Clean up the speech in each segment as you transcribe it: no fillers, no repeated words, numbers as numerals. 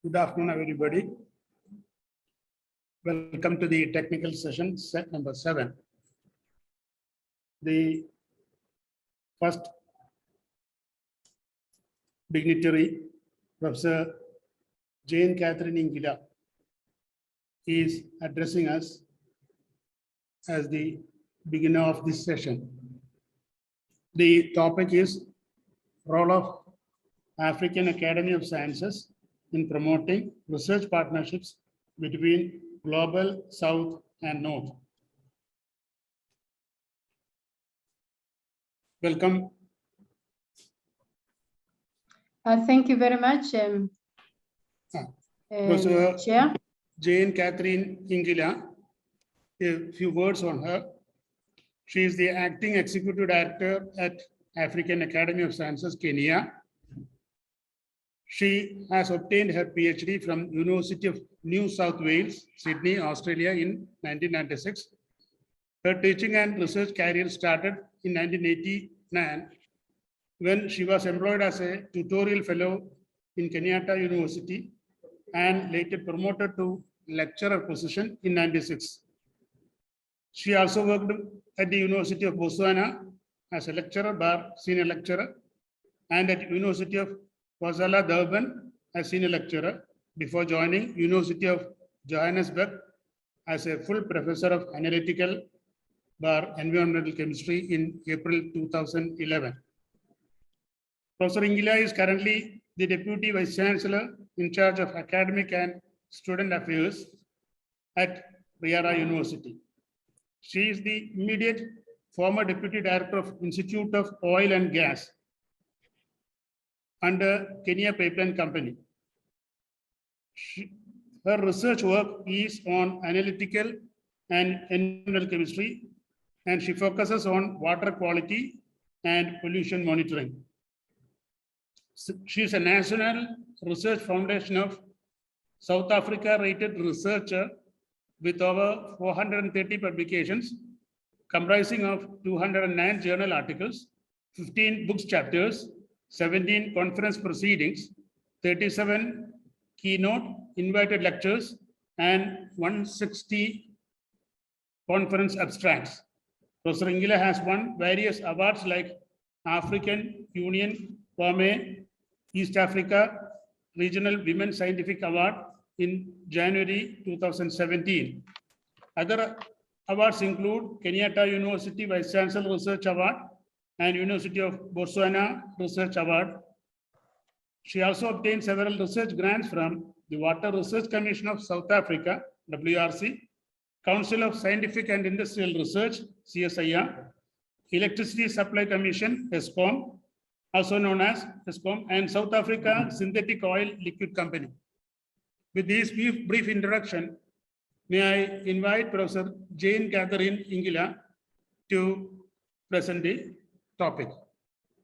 Good afternoon, everybody. Welcome to the technical session, set number 7. The first dignitary, Professor Jane Catherine Ngila, is addressing us as the beginner of this session. The topic is role of African Academy of Sciences in promoting research partnerships between Global South and North. Welcome. Thank you very much, Professor Chair. Jane Catherine Ngila, a few words on her. She is the acting executive director at African Academy of Sciences, Kenya. She has obtained her PhD from University of New South Wales, Sydney, Australia in 1996. Her teaching and research career started in 1989 when she was employed as a tutorial fellow in Kenyatta University and later promoted to lecturer position in 96. She also worked at the University of Botswana as a lecturer, bar senior lecturer, and at University of Kwazala Durban as senior lecturer before joining University of Johannesburg as a full professor of analytical bar environmental chemistry in April 2011. Professor Ngila is currently the Deputy Vice Chancellor in charge of academic and student affairs at Riara University. She is the immediate former Deputy Director of Institute of Oil and Gas under Kenya Pipeline Company. Her research work is on analytical and environmental chemistry, and she focuses on water quality and pollution monitoring. She is a National Research Foundation of South Africa rated researcher with over 430 publications, comprising of 209 journal articles, 15 books chapters, 17 conference proceedings, 37 keynote invited lectures, and 160 conference abstracts. Professor Ngila has won various awards like African Union Kwame East Africa Regional Women Scientific Award in January 2017. Other awards include Kenyatta University Vice Chancellor Research Award and University of Botswana Research Award. She also obtained several research grants from the Water Research Commission of South Africa, WRC, Council of Scientific and Industrial Research, CSIR, Electricity Supply Commission, ESCOM, also known as ESCOM, and South Africa Synthetic Oil Liquid Company. With this brief introduction, may I invite Professor Jane Catherine Ngila to present the topic.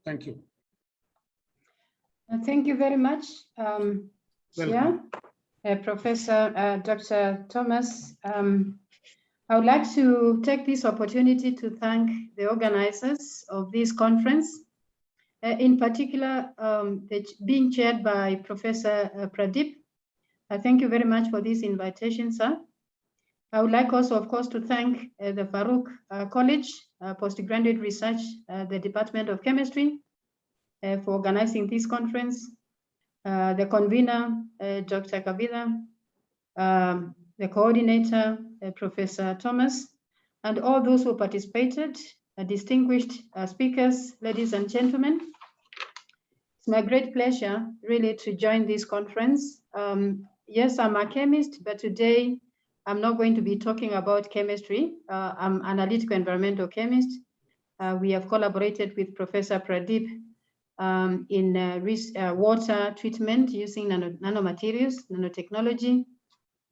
Thank you. Thank you very much, Chair, Professor Dr. Thomas. I would like to take this opportunity to thank the organizers of this conference, in particular, being chaired by Professor Pradeep. Thank you very much for this invitation, sir. I would like also, of course, to thank the Farook College, Postgraduate Research, the Department of Chemistry, for organizing this conference, the convener, Dr. Kavida, the coordinator, Professor Thomas, and all those who participated, distinguished speakers, ladies and gentlemen. It's my great pleasure, really, to join this conference. Yes, I'm a chemist, but today I'm not going to be talking about chemistry. I'm an analytical environmental chemist. We have collaborated with Professor Pradeep in water treatment using nanomaterials, nanotechnology.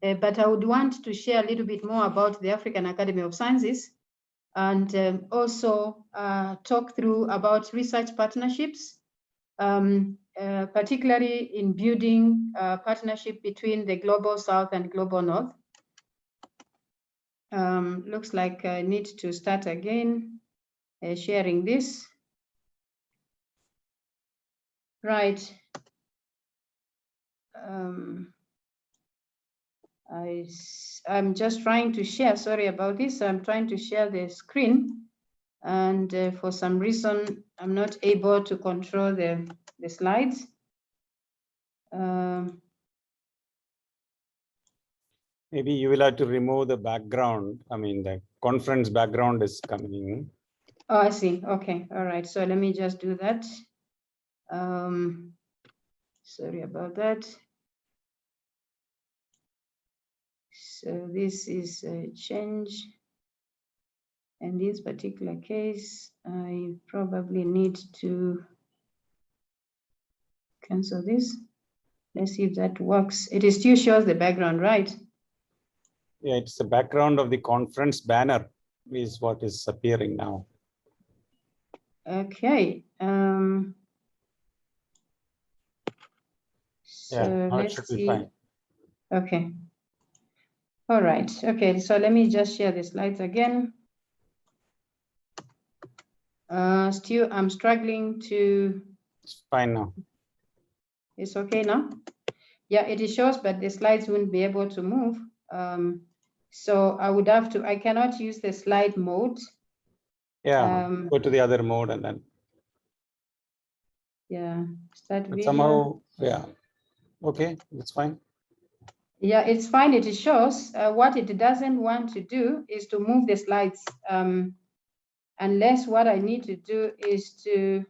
But I would want to share a little bit more about the African Academy of Sciences and also talk through about research partnerships, particularly in building partnership between the Global South and Global North. Looks like I need to start again sharing this. Right. I'm just trying to share, sorry about this. I'm trying to share the screen, and for some reason, I'm not able to control the slides. Maybe you will have to remove the background. I mean, the conference background is coming. Oh, I see. Okay. All right. So let me just do that. Sorry about that. So this is a change. In this particular case, I probably need to cancel this. Let's see if that works. It is still shows the background, right? Yeah, it's the background of the conference banner is what is appearing now. Okay. So it should let's be see. fine. Okay. All right. Okay. So let me just share the slides again. Still, I'm struggling to. It's fine now. It's okay now? Yeah, it shows, but the slides wouldn't be able to move. So I would have to, I cannot use the slide mode. Yeah, go to the other mode and then. Yeah, start But video. somehow, yeah, okay, it's fine. Yeah, it's fine. It shows. What it doesn't want to do is to move the slides. Unless what I need to do is to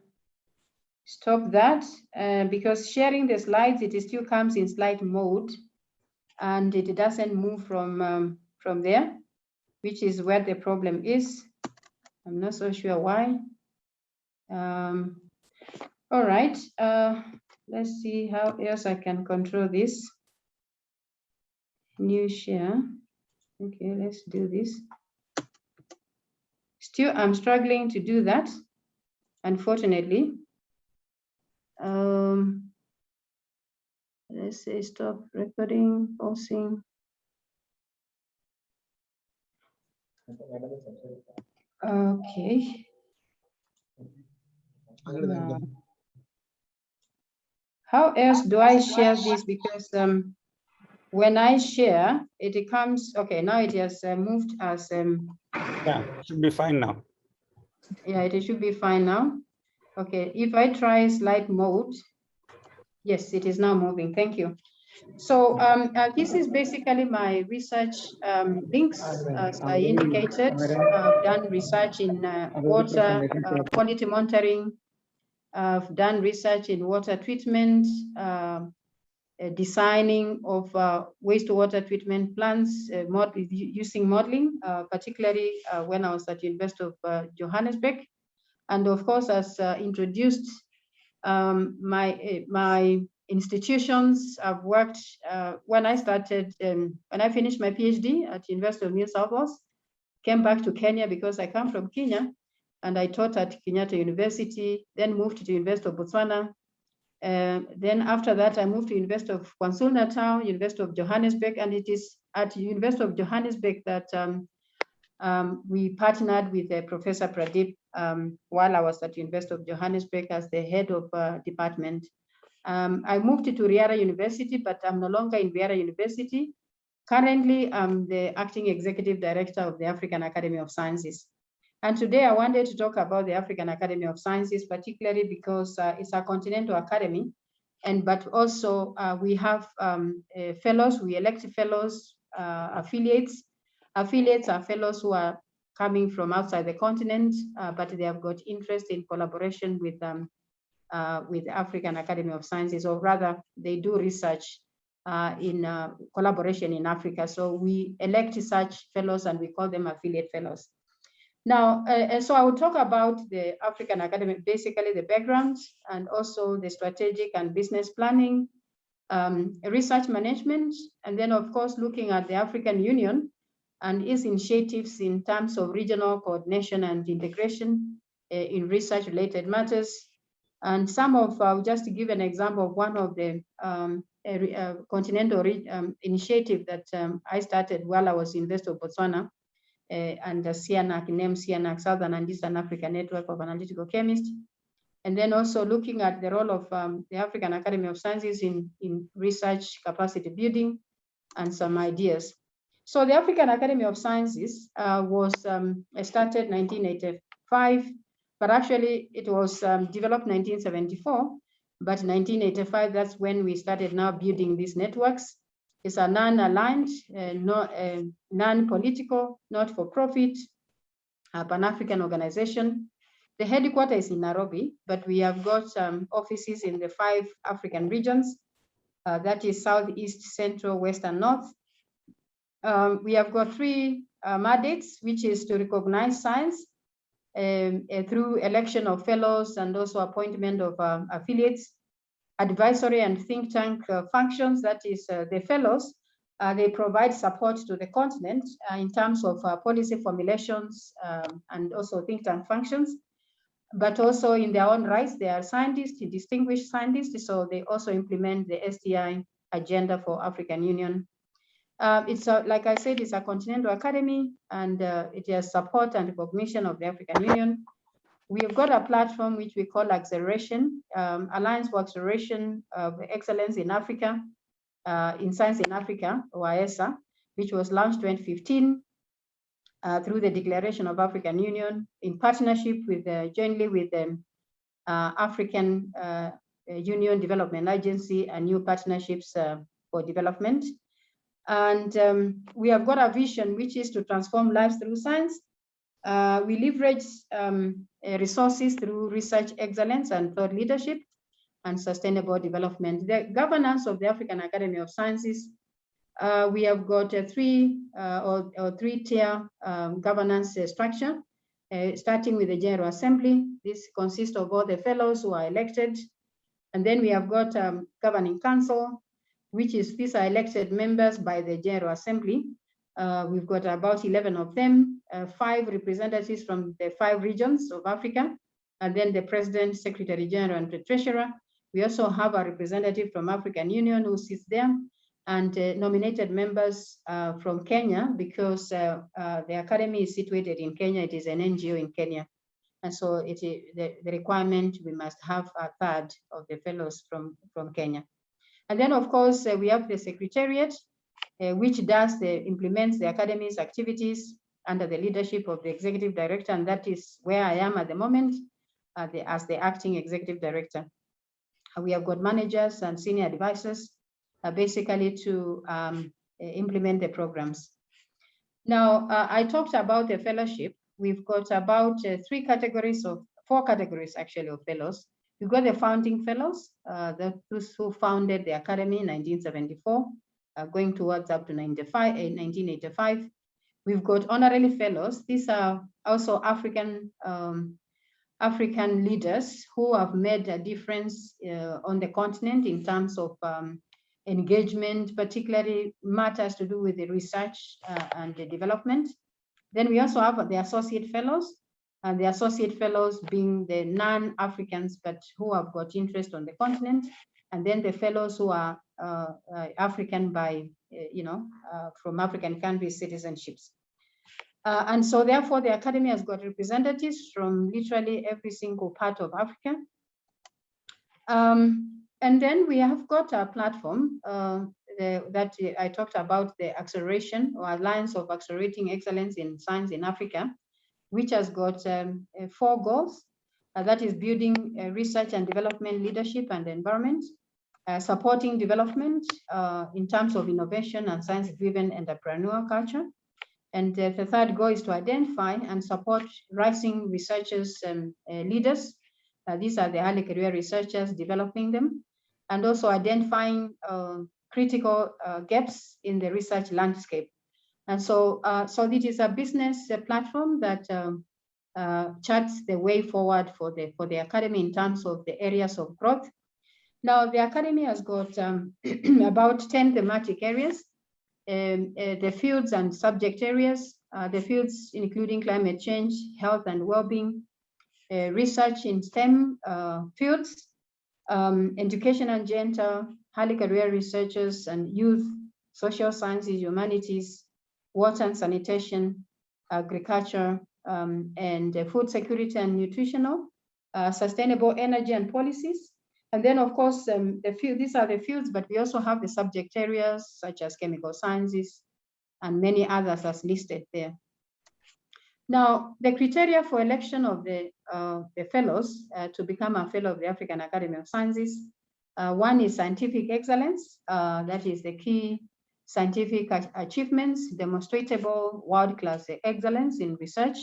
stop that, because sharing the slides, it still comes in slide mode, and it doesn't move from there, which is where the problem is. I'm not so sure why. All right, let's see how else I can control this. New share. Okay, let's do this. Still, I'm struggling to do that, unfortunately. Let's say stop recording, pausing. Okay. How else do I share this? Because when I share, it comes, okay, now it has moved as. Yeah, it should be fine now. Yeah, it should be fine now. Okay, if I try slide mode, yes, it is now moving. Thank you. So this is basically my research links, as I indicated. I've done research in water quality monitoring. I've done research in water treatment, designing of wastewater treatment plants, using modeling, particularly when I was at University of Johannesburg. And of course, as introduced, my institutions I've worked, when I started, when I finished my PhD at University of New South Wales, came back to Kenya because I come from Kenya, and I taught at Kenyatta University, then moved to the University of Botswana. Then after that, I moved to University of KwaZulu-Natal, University of Johannesburg, and it is at University of Johannesburg that we partnered with Professor Pradeep while I was at University of Johannesburg as the head of department. I moved to Riara University, but I'm no longer in Riara University. Currently, I'm the acting executive director of the African Academy of Sciences. And today I wanted to talk about the African Academy of Sciences, particularly because it's a continental academy, but also we have fellows, we elect fellows, affiliates. Affiliates are fellows who are coming from outside the continent, but they have got interest in collaboration with the African Academy of Sciences, or rather they do research in collaboration in Africa. So we elect such fellows and we call them affiliate fellows. Now, so I will talk about the African Academy, basically the background, and also the strategic and business planning, research management, and then of course, looking at the African Union and its initiatives in terms of regional coordination and integration in research related matters. And some of, I'll just give an example of one of the continental initiative that I started while I was in University of Botswana, and the CNAC, named CNAC, Southern and Eastern Africa Network of Analytical Chemists. and then also looking at the role of the African Academy of Sciences in research capacity building and some ideas. So the African Academy of Sciences was started 1985, but actually it was developed 1974, but 1985, that's when we started now building these networks. It's a non-aligned, non-political, not-for-profit, Pan-African organization. The headquarters is in Nairobi, but we have got offices in the 5 African regions, that is Southeast, Central, West, and North. We have got 3 mandates, which is to recognize science through election of fellows and also appointment of affiliates, advisory and think tank functions, that is the fellows. They provide support to the continent in terms of policy formulations and also think tank functions, but also in their own rights, they are scientists, distinguished scientists, so they also implement the STI agenda for African Union. It's like I said, it's a continental academy, and it has support and recognition of the African Union. We've got a platform which we call Acceleration, Alliance for Acceleration of Excellence in Africa, in Science in Africa, or AESA, which was launched 2015 through the Declaration of African Union in partnership with, jointly with the African Union Development Agency and new partnerships for development. And we have got a vision, which is to transform lives through science. We leverage resources through research excellence and thought leadership and sustainable development. The governance of the African Academy of Sciences, we have got a 3-tier governance structure, starting with the General Assembly. This consists of all the fellows who are elected. And then we have got Governing Council, which is these are elected members by the General Assembly. We've got about 11 of them, 5 representatives from the 5 regions of Africa, and then the President, Secretary General, and the Treasurer. We also have a representative from African Union who sits there, and nominated members from Kenya, because the Academy is situated in Kenya. It is an NGO in Kenya. And so it is the requirement, we must have a third of the fellows from Kenya. And then, of course, we have the Secretariat, which implements the Academy's activities under the leadership of the Executive Director, and that is where I am at the moment as the Acting Executive Director. We have got managers and senior advisors, basically to implement the programs. Now, I talked about the fellowship. We've got about 4 categories actually of fellows. We've got the founding fellows, those who founded the Academy in 1974, going towards up to 1985. We've got honorary fellows. These are also African leaders who have made a difference on the continent in terms of engagement, particularly matters to do with the research and the development. Then we also have the associate fellows, and the associate fellows being the non-Africans, but who have got interest on the continent. And then the fellows who are African by, from African countries, citizenships. And so therefore the Academy has got representatives from literally every single part of Africa. And then we have got a platform that I talked about, the Acceleration, or Alliance of Accelerating Excellence in Science in Africa, which has got 4 goals. That is building research and development leadership and environment, supporting development in terms of innovation and science-driven entrepreneurial culture. And the 3rd goal is to identify and support rising researchers and leaders. These are the early career researchers, developing them, and also identifying critical gaps in the research landscape. And so, it is a business platform that charts the way forward for the Academy in terms of the areas of growth. Now, the Academy has got about 10 thematic areas, the fields and subject areas, the fields including climate change, health and well-being, research in STEM fields, education and gender, early career researchers and youth, social sciences, humanities, water and sanitation, agriculture, and food security and nutritional, sustainable energy and policies. And then, of course, these are the fields, but we also have the subject areas such as chemical sciences and many others as listed there. Now, the criteria for election of the fellows to become a fellow of the African Academy of Sciences, one is scientific excellence, that is the key scientific achievements, demonstrable world-class excellence in research.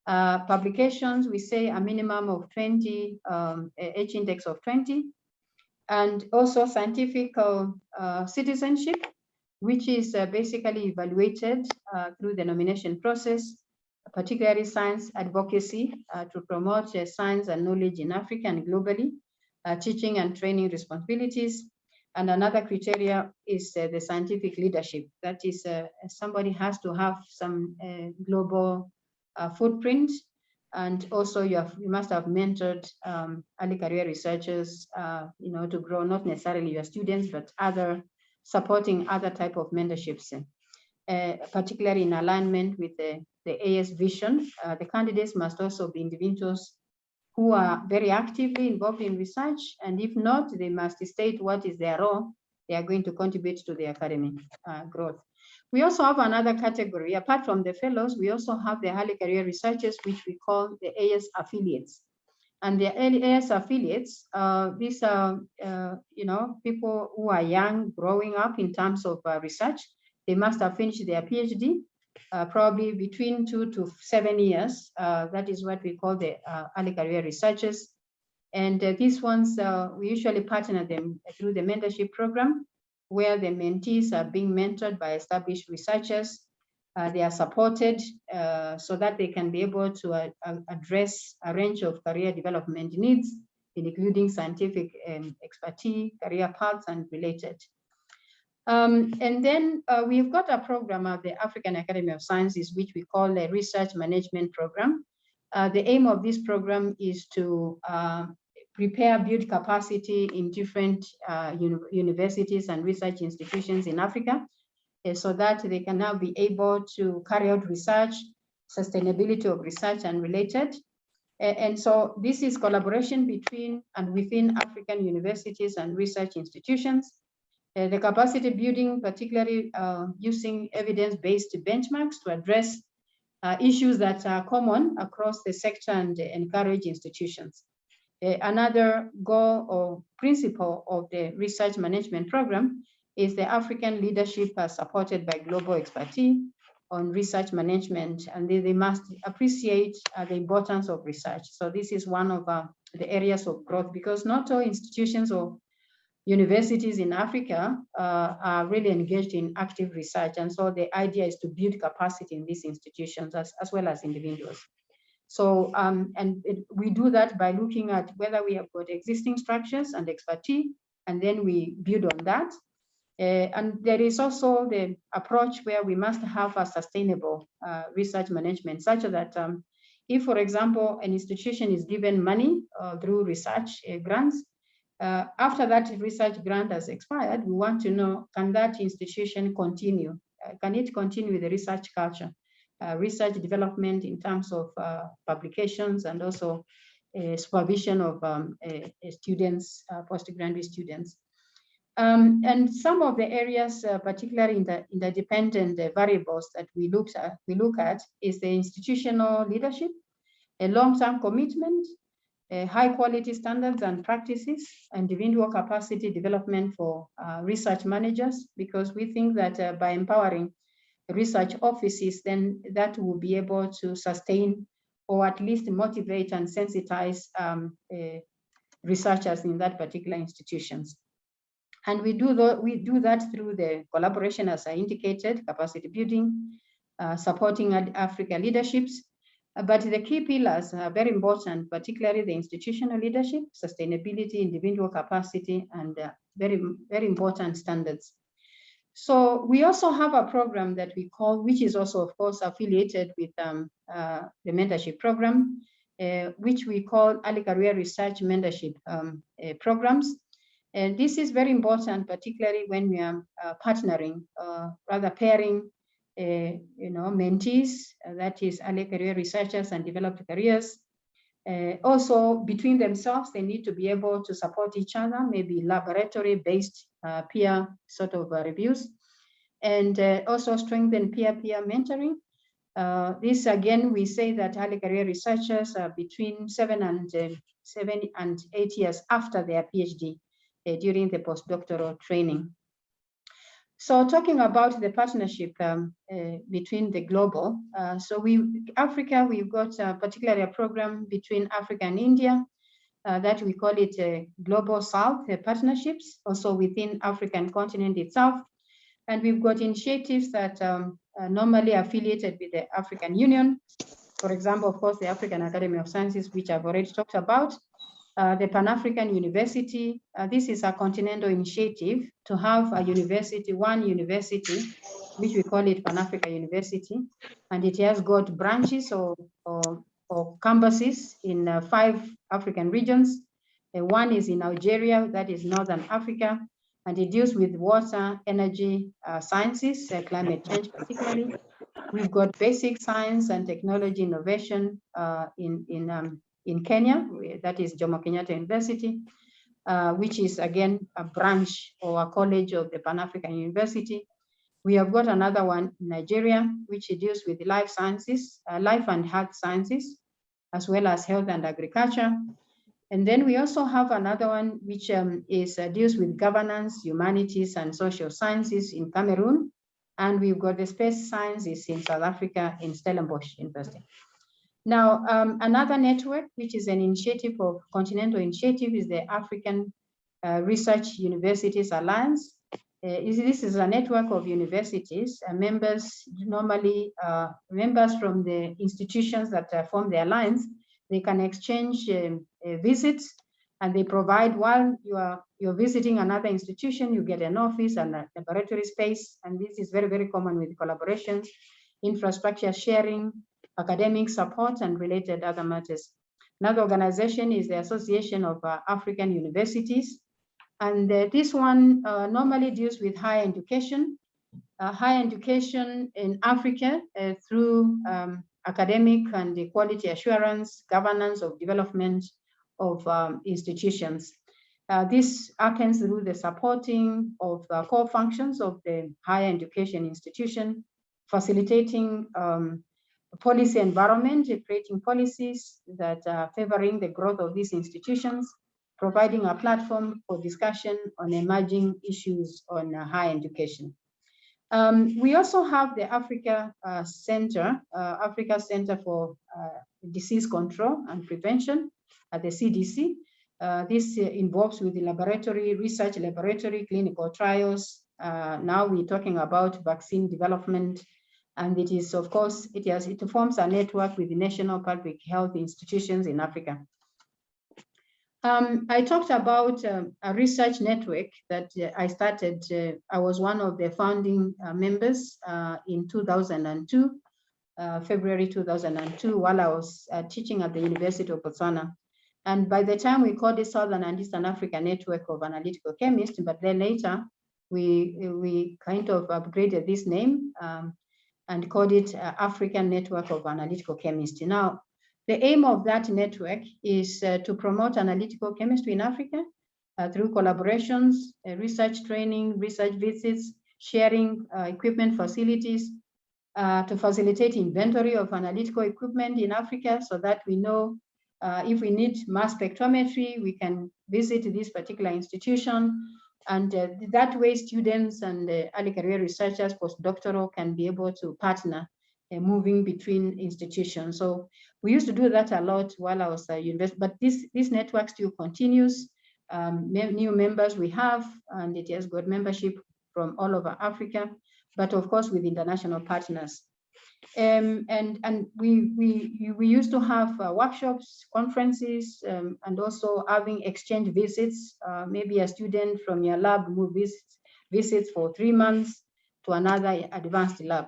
Publications, we say a minimum of 20, H-index of 20, and also scientific citizenship, which is basically evaluated through the nomination process, particularly science advocacy to promote science and knowledge in Africa and globally, teaching and training responsibilities. And another criteria is the scientific leadership. That is, somebody has to have some global footprint. And also you must have mentored early career researchers, to grow, not necessarily your students, but supporting other type of mentorships, particularly in alignment with the AS vision. The candidates must also be individuals who are very actively involved in research, and if not, they must state what is their role they are going to contribute to the academic growth. We also have another category. Apart from the fellows, we also have the early career researchers, which we call the AS affiliates. And the AS affiliates, these are people who are young, growing up in terms of research. They must have finished their PhD, probably between 2 to 7 years. That is what we call the early career researchers. And these ones, we usually partner them through the mentorship program, where the mentees are being mentored by established researchers. They are supported so that they can be able to address a range of career development needs, including scientific expertise, career paths, and related. And then we've got a program of the African Academy of Sciences, which we call a research management program. The aim of this program is to build capacity in different universities and research institutions in Africa, so that they can now be able to carry out research, sustainability of research and related. And so this is collaboration between and within African universities and research institutions. The capacity building, particularly using evidence-based benchmarks to address issues that are common across the sector and encourage institutions. Another goal or principle of the research management program is the African leadership supported by global expertise on research management, and they must appreciate the importance of research. So this is one of the areas of growth, because not all institutions or universities in Africa are really engaged in active research. And so the idea is to build capacity in these institutions as well as individuals. So, we do that by looking at whether we have got existing structures and expertise, and then we build on that. And there is also the approach where we must have a sustainable research management, such that if, for example, an institution is given money through research grants, after that research grant has expired, we want to know, can that institution continue? Can it continue with the research culture, research development in terms of publications, and also supervision of students, postgraduate students. And some of the areas, particularly in the dependent variables that we look at is the institutional leadership, a long-term commitment, high quality standards and practices, individual capacity development for research managers, because we think that by empowering research offices, then that will be able to sustain or at least motivate and sensitize researchers in that particular institutions. And we do that through the collaboration, as I indicated, capacity building, supporting Africa leaderships. But the key pillars are very important, particularly the institutional leadership, sustainability, individual capacity, and very, very important standards. So we also have a program that we call, which is also, of course, affiliated with the mentorship program, which we call Early Career Research Mentorship Programs. And this is very important, particularly when we are partnering, rather pairing, mentees, that is early career researchers and developed careers, Also, between themselves, they need to be able to support each other, maybe laboratory-based peer sort of reviews, and also strengthen peer-peer mentoring. This again, we say that early career researchers are between 7 and 8 years after their PhD during the postdoctoral training. So talking about the partnership between the global, Africa, we've got particularly a program between Africa and India that we call it Global South partnerships, also within African continent itself. And we've got initiatives that are normally affiliated with the African Union. For example, of course, the African Academy of Sciences, which I've already talked about. The Pan-African University, this is a continental initiative to have a university, one university, which we call it Pan-African University, and it has got branches or campuses in 5 African regions. One is in Algeria, that is Northern Africa, and it deals with water, energy, sciences, climate change particularly. We've got basic science and technology innovation in Kenya, that is Jomo Kenyatta University, which is again a branch or a college of the Pan-African University. We have got another one in Nigeria, which deals with life sciences, life and health sciences, as well as health and agriculture. And then we also have another one which deals with governance, humanities, and social sciences in Cameroon. And we've got the space sciences in South Africa in Stellenbosch University. Now, another network, which is an initiative of continental initiative, is the African Research Universities Alliance. This is a network of universities, members, normally members from the institutions that form the alliance. They can exchange visits, and they provide, while you're visiting another institution, you get an office and a laboratory space, and this is very, very common with collaborations, infrastructure sharing, academic support, and related other matters. Another organization is the Association of African Universities, and this one normally deals with higher education in Africa through academic and quality assurance, governance of development of institutions. This happens through the supporting of core functions of the higher education institution, facilitating policy environment, creating policies that are favoring the growth of these institutions, providing a platform for discussion on emerging issues on higher education. We also have the Africa Center for Disease Control and Prevention at the CDC. This involves with the laboratory, research laboratory, clinical trials. Now we're talking about vaccine development, and it is, of course, it forms a network with the national public health institutions in Africa. I talked about a research network that I started. I was one of the founding members in 2002, February 2002, while I was teaching at the University of Botswana. And by the time we called it Southern and Eastern Africa Network of Analytical Chemists, but then later we kind of upgraded this name and called it African Network of Analytical Chemistry. Now, the aim of that network is to promote analytical chemistry in Africa through collaborations, research training, research visits, sharing equipment facilities, to facilitate inventory of analytical equipment in Africa so that we know if we need mass spectrometry, we can visit this particular institution. And that way, students and early career researchers, postdoctoral, can be able to partner moving between institutions. So we used to do that a lot while I was at university, but this network still continues. New members we have, and it has got membership from all over Africa, but of course with international partners. And we used to have workshops, conferences, and also having exchange visits. Maybe a student from your lab who visits for 3 months to another advanced lab.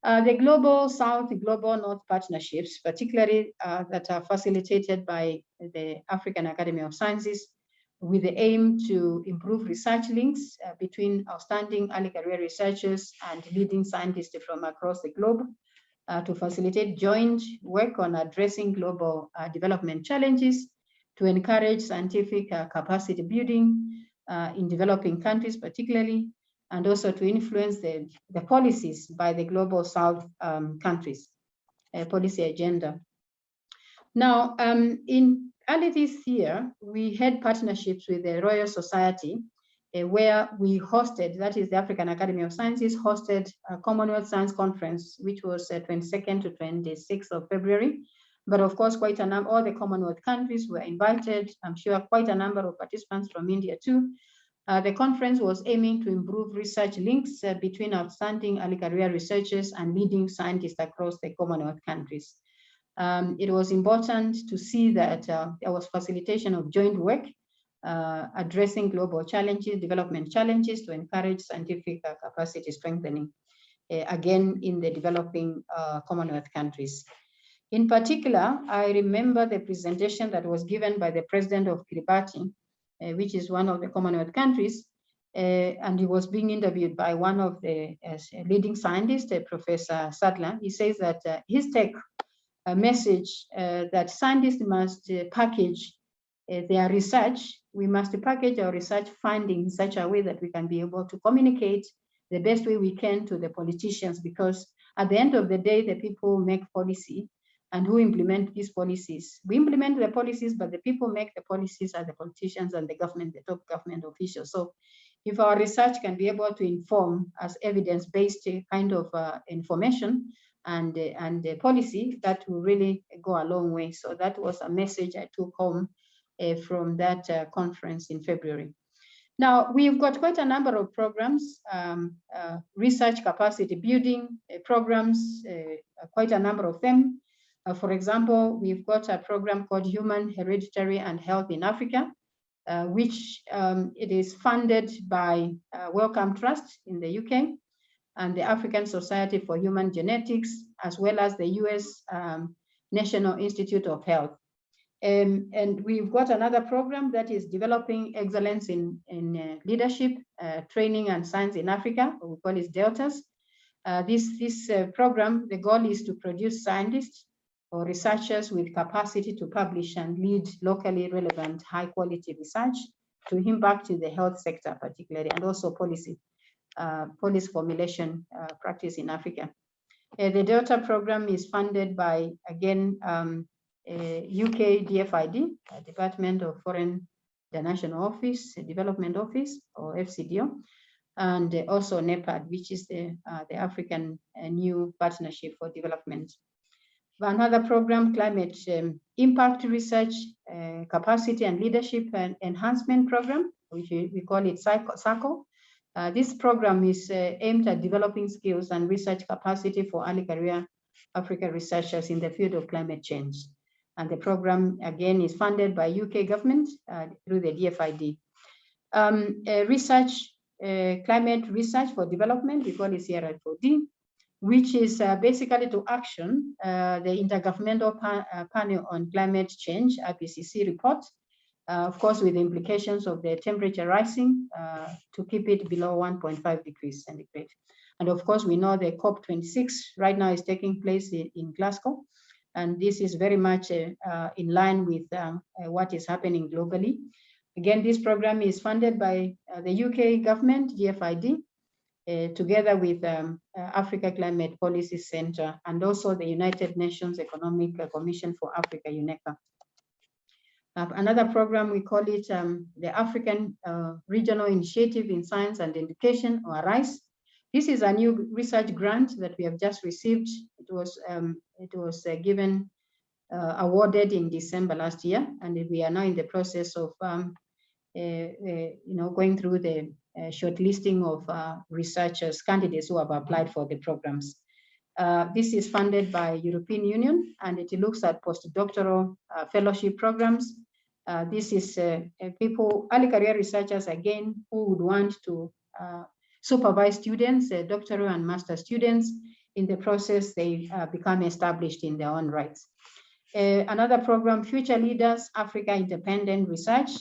The Global South, Global North partnerships, particularly that are facilitated by the African Academy of Sciences, with the aim to improve research links between outstanding early career researchers and leading scientists from across the globe. to facilitate joint work on addressing global development challenges, to encourage scientific capacity building in developing countries particularly, and also to influence the policies by the Global South countries, policy agenda. Now, in early this year, we had partnerships with the Royal Society where we hosted, that is the African Academy of Sciences, hosted a Commonwealth Science Conference, which was 22nd to 26th of February. But of course, quite a number, all the Commonwealth countries were invited. I'm sure quite a number of participants from India too. The conference was aiming to improve research links between outstanding early career researchers and leading scientists across the Commonwealth countries. It was important to see that there was facilitation of joint work addressing global challenges, development challenges to encourage scientific capacity strengthening, again, in the developing Commonwealth countries. In particular, I remember the presentation that was given by the president of Kiribati, which is one of the Commonwealth countries, and he was being interviewed by one of the leading scientists, Professor Sadler. He says that his take message that scientists must package their research. We must package our research findings in such a way that we can be able to communicate the best way we can to the politicians, because at the end of the day, the people make policy, and who implement these policies. We implement the policies, but the people make the policies are the politicians and the government, the top government officials. So if our research can be able to inform as evidence-based kind of information and policy, that will really go a long way. So that was a message I took home from that conference in February. Now, we've got quite a number of programs, research capacity building programs, quite a number of them. For example, we've got a program called Human, Hereditary and Health in Africa, which it is funded by Wellcome Trust in the UK and the African Society for Human Genetics, as well as the US National Institute of Health. And we've got another program that is developing excellence in leadership, training and science in Africa. We call it Deltas. This program, the goal is to produce scientists or researchers with capacity to publish and lead locally relevant high quality research to impact in the health sector particularly, and also policy formulation practice in Africa. The Delta program is funded by, again, UK DFID, Department of Foreign International Office, Development Office, or FCDO, and also NEPAD, which is the African New Partnership for Development. Another program, Climate Impact Research, Capacity and Leadership and Enhancement Program, which we call it SACO. This program is aimed at developing skills and research capacity for early career African researchers in the field of climate change. And the program, again, is funded by UK government through the DFID. Climate Research for Development, we call it CRI4D, which is basically to action the Intergovernmental Panel on Climate Change, IPCC report, of course, with the implications of the temperature rising to keep it below 1.5 degrees centigrade. And of course, we know the COP26 right now is taking place in Glasgow. And this is very much in line with what is happening globally. Again, this program is funded by the UK government, DFID, together with Africa Climate Policy Center, and also the United Nations Economic Commission for Africa, UNECA. Another program, we call it the African Regional Initiative in Science and Education, or RISE. This is a new research grant that we have just received. It was awarded in December last year, and we are now in the process of going through the shortlisting of researchers, candidates who have applied for the programs. This is funded by European Union, and it looks at postdoctoral fellowship programs. This is people, early career researchers, again, who would want to supervise students, doctoral and master students. In the process, they become established in their own rights. Another program, Future Leaders Africa Independent Research,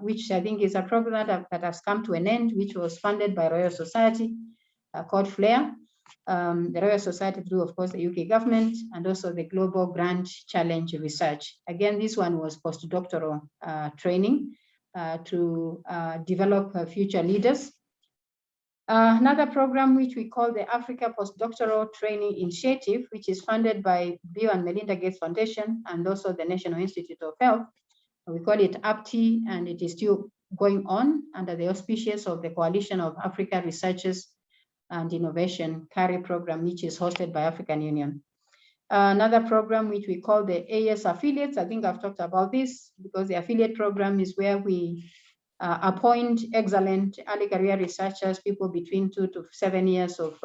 which I think is a program that has come to an end, which was funded by Royal Society, called FLAIR. the Royal Society through, of course, the UK government, and also the Global Grant Challenge Research. Again, this one was postdoctoral training to develop future leaders. Another program which we call the Africa Postdoctoral Training Initiative, which is funded by Bill and Melinda Gates Foundation and also the National Institute of Health. We call it APTI, and it is still going on under the auspices of the Coalition of Africa Researchers and Innovation CARI program, which is hosted by African Union. Another program which we call the AS affiliates. I think I've talked about this because the affiliate program is where we appoint excellent early career researchers, people between 2 to 7 years of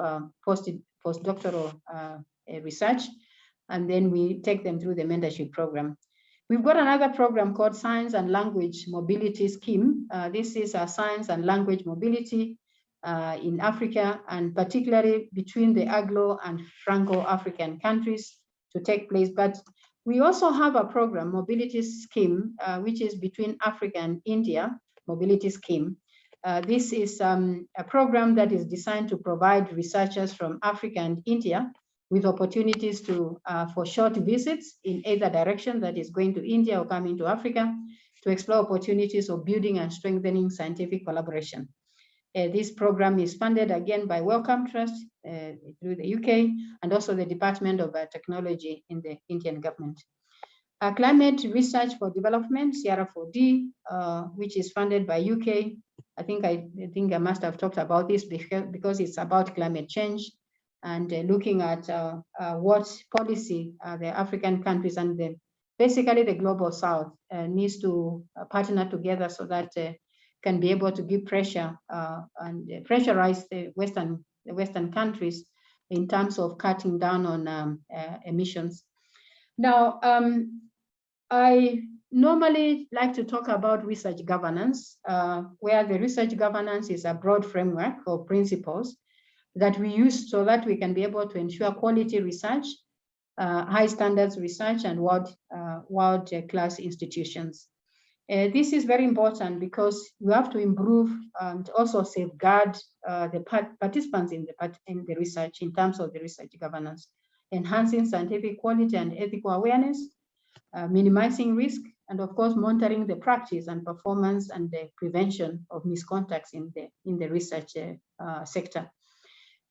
postdoctoral research, and then we take them through the mentorship program. We've got another program called Science and Language Mobility Scheme. This is a science and language mobility in Africa, and particularly between the Anglo and Franco-African countries to take place. But we also have a program, mobility scheme, which is between Africa and India, mobility scheme. This is a program that is designed to provide researchers from Africa and India with opportunities to for short visits in either direction, that is going to India or coming to Africa, to explore opportunities of building and strengthening scientific collaboration. This program is funded again by Wellcome Trust through the UK and also the Department of Technology in the Indian government. Climate Research for Development, CR4D, which is funded by UK. I think I must have talked about this because it's about climate change and looking at what policy the African countries and basically the global South needs to partner together so that can be able to give pressure and pressurize the Western countries in terms of cutting down on emissions. Now, I normally like to talk about research governance, where the research governance is a broad framework of principles that we use so that we can be able to ensure quality research, high standards research, and world-class institutions. This is very important because you have to improve and also safeguard the participants in the research in terms of the research governance, enhancing scientific quality and ethical awareness, minimizing risk, and of course monitoring the practice and performance and the prevention of misconduct in the research sector.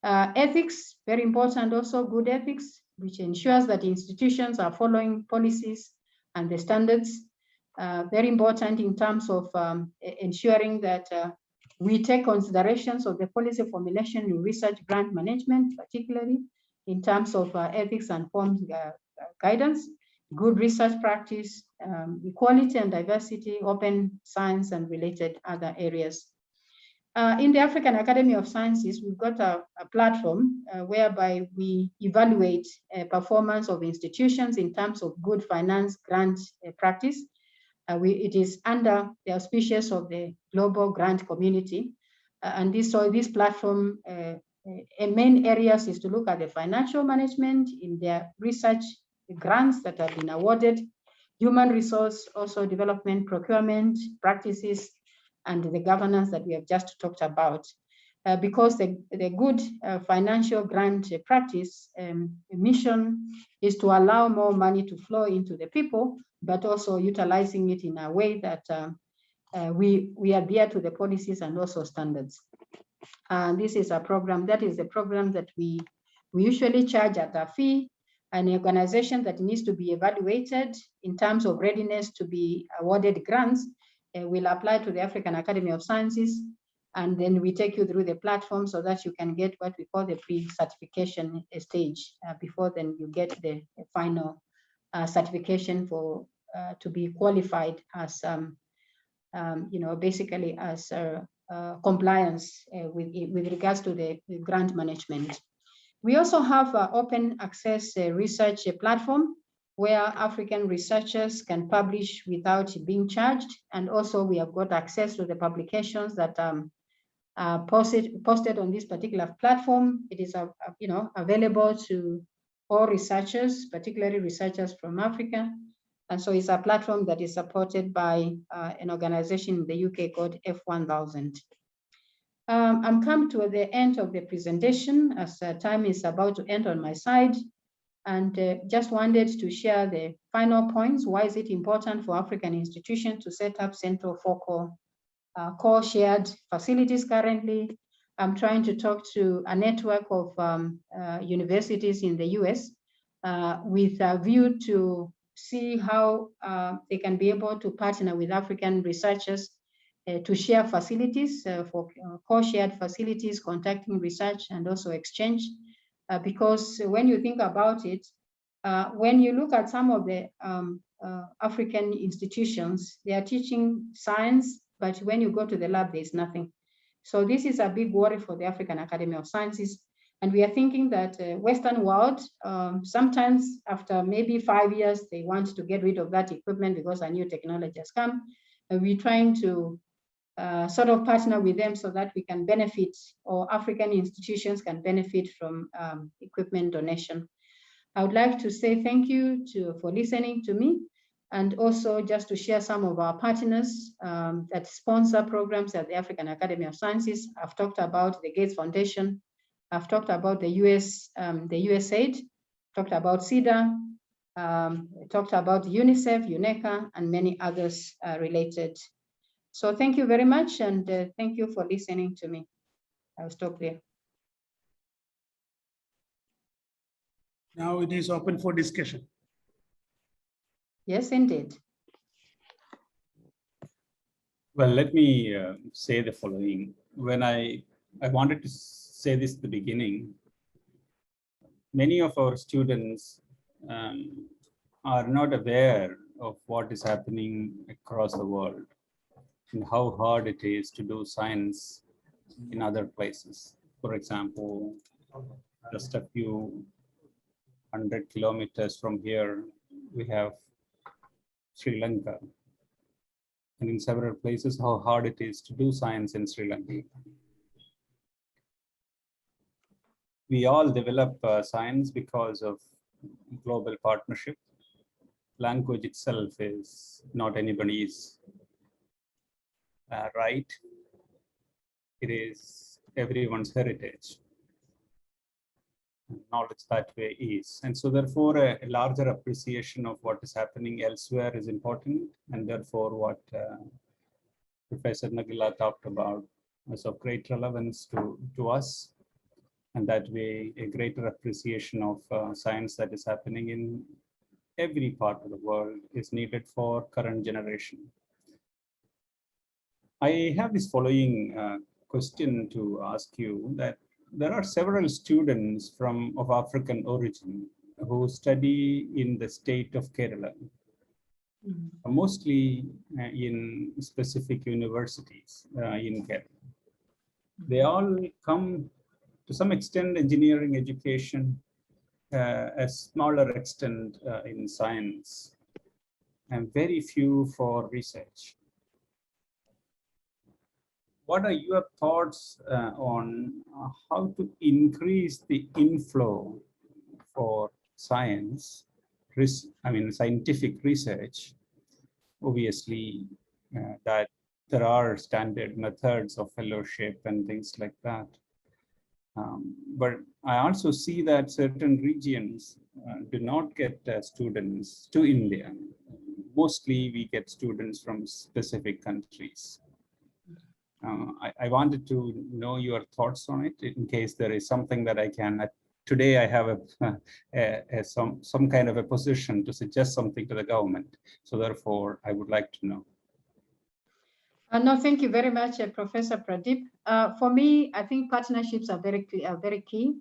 Ethics, very important also, good ethics, which ensures that institutions are following policies and the standards. Very important in terms of ensuring that we take considerations of the policy formulation in research grant management, particularly in terms of ethics and forms guidance, good research practice, equality and diversity, open science, and related other areas. In the African Academy of Sciences, we've got a platform whereby we evaluate performance of institutions in terms of good finance grant practice. It is under the auspices of the global grant community. And this platform, main areas is to look at the financial management in their research grants that have been awarded, human resource, also development, procurement practices, and the governance that we have just talked about. Because the good financial grant practice mission is to allow more money to flow into the people, but also utilizing it in a way that we adhere to the policies and also standards. And this is a program, that is the program that we usually charge at a fee. An organization that needs to be evaluated in terms of readiness to be awarded grants will apply to the African Academy of Sciences, and then we take you through the platform so that you can get what we call the pre-certification stage before then you get the final certification for to be qualified as basically as compliance with regards to the grant management. We also have an open access research platform where African researchers can publish without being charged. And also we have got access to the publications that are posted on this particular platform. It is available to all researchers, particularly researchers from Africa. And so it's a platform that is supported by an organization in the UK called F1000. I'm come to the end of the presentation as time is about to end on my side, and just wanted to share the final points. Why is it important for African institutions to set up central focal core shared facilities currently? I'm trying to talk to a network of universities in the US with a view to see how they can be able to partner with African researchers to share facilities for core shared facilities, contacting research and also exchange. Because when you think about it, when you look at some of the African institutions, they are teaching science, but when you go to the lab, there's nothing. So this is a big worry for the African Academy of Sciences. And we are thinking that Western world, sometimes after maybe 5 years, they want to get rid of that equipment because a new technology has come. And we're trying to sort of partner with them so that we can benefit, or African institutions can benefit from equipment donation. I would like to say thank you for listening to me, and also just to share some of our partners that sponsor programs at the African Academy of Sciences. I've talked about the Gates Foundation. I've talked about the USAID, talked about CEDA, talked about UNICEF, UNECA, and many others related. So thank you very much, and thank you for listening to me. I'll stop there. Now it is open for discussion. Yes, indeed. Well, let me say the following. When I wanted to say this at the beginning, many of our students are not aware of what is happening across the world and how hard it is to do science in other places. For example, just a few 100 kilometers from here, we have Sri Lanka. And in several places, how hard it is to do science in Sri Lanka. We all develop science because of global partnership. Language itself is not anybody's right. It is everyone's heritage. Knowledge that way is. And so therefore a larger appreciation of what is happening elsewhere is important. And therefore what Professor Ngila talked about is of great relevance to us. And that way a greater appreciation of science that is happening in every part of the world is needed for current generation. I have this following question to ask you, that there are several students of African origin who study in the state of Kerala, mostly in specific universities in Kerala. They all come to some extent engineering education, a smaller extent in science, and very few for research. What are your thoughts on how to increase the inflow for science, scientific research? Obviously, that there are standard methods of fellowship and things like that. But I also see that certain regions do not get students to India. Mostly we get students from specific countries. I wanted to know your thoughts on it in case there is something that I can. Today I have some kind of a position to suggest something to the government. So therefore, I would like to know. No, thank you very much, Professor Pradeep. For me, I think partnerships are very key.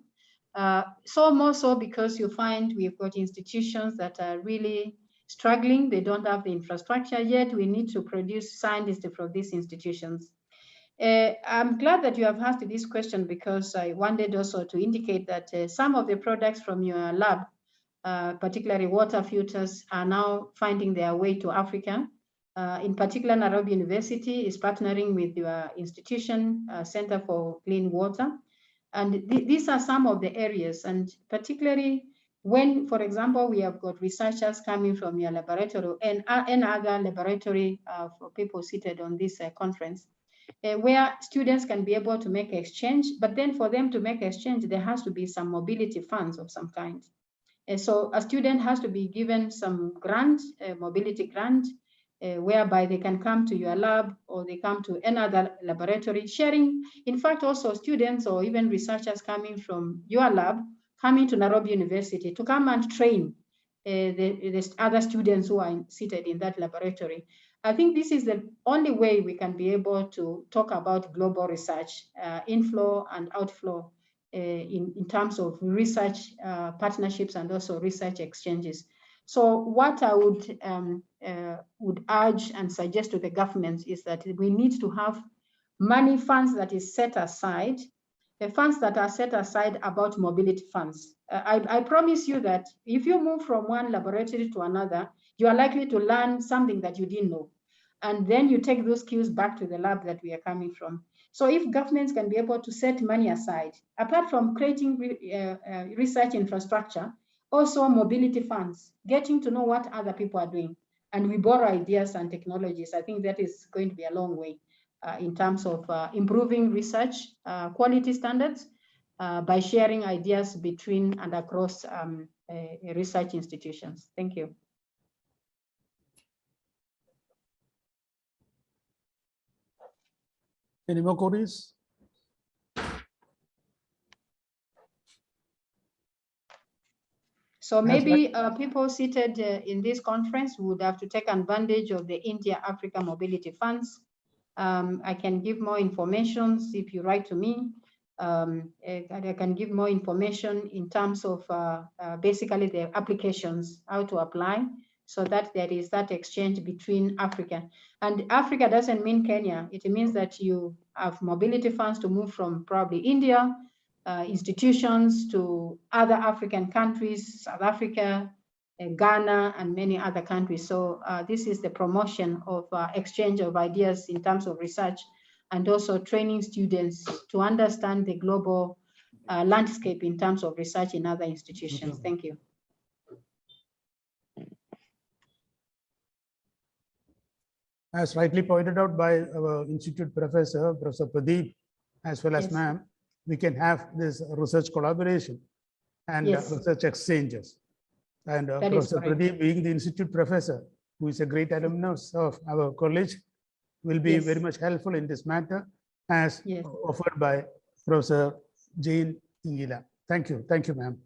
So more so because you find we've got institutions that are really struggling. They don't have the infrastructure yet. We need to produce scientists from these institutions. I'm glad that you have asked this question, because I wanted also to indicate that some of the products from your lab, particularly water filters, are now finding their way to Africa. In particular, Nairobi University is partnering with your institution, Center for Clean Water. And these are some of the areas, and particularly when, for example, we have got researchers coming from your laboratory and other laboratory for people seated on this conference. where students can be able to make exchange, but then for them to make exchange, there has to be some mobility funds of some kind. And so a student has to be given some grant, a mobility grant, whereby they can come to your lab or they come to another laboratory sharing. In fact, also students or even researchers coming from your lab, coming to Nairobi University to come and train the other students who are seated in that laboratory. I think this is the only way we can be able to talk about global research, inflow and outflow in terms of research partnerships and also research exchanges. So what I would urge and suggest to the governments is that we need to have money funds that is set aside, the funds that are set aside about mobility funds. I promise you that if you move from one laboratory to another, you are likely to learn something that you didn't know. And then you take those skills back to the lab that we are coming from. So if governments can be able to set money aside, apart from creating research infrastructure, also mobility funds, getting to know what other people are doing, and we borrow ideas and technologies, I think that is going to be a long way in terms of improving research quality standards by sharing ideas between and across research institutions. Thank you. Any more queries? So maybe people seated in this conference would have to take advantage of the India-Africa Mobility Funds. I can give more information if you write to me. I can give more information in terms of basically the applications, how to apply, so that there is that exchange between Africa. And Africa doesn't mean Kenya. It means that you have mobility funds to move from probably India, institutions to other African countries, South Africa, Ghana, and many other countries. So this is the promotion of exchange of ideas in terms of research, and also training students to understand the global landscape in terms of research in other institutions. Okay. Thank you. As rightly pointed out by our institute professor, Professor Pradeep, as well as Yes. ma'am, we can have this research collaboration and Yes. research exchanges. And That is Professor correct. Pradeep, being the institute professor, who is a great alumnus of our college, will be Yes. very much helpful in this matter, as Yes. offered by Professor Jane Ngila. Thank you, ma'am.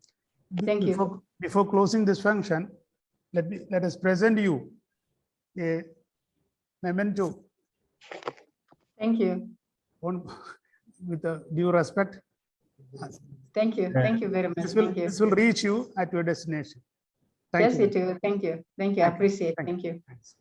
Thank you. Before closing this function, let us present you a memento Thank you. with due respect. Thank you. Thank you very much. Thank you. This will reach you at your destination. Thank Yes, you. it will. Thank you. Thank you. I appreciate it. Thank Thank you. you. Thanks.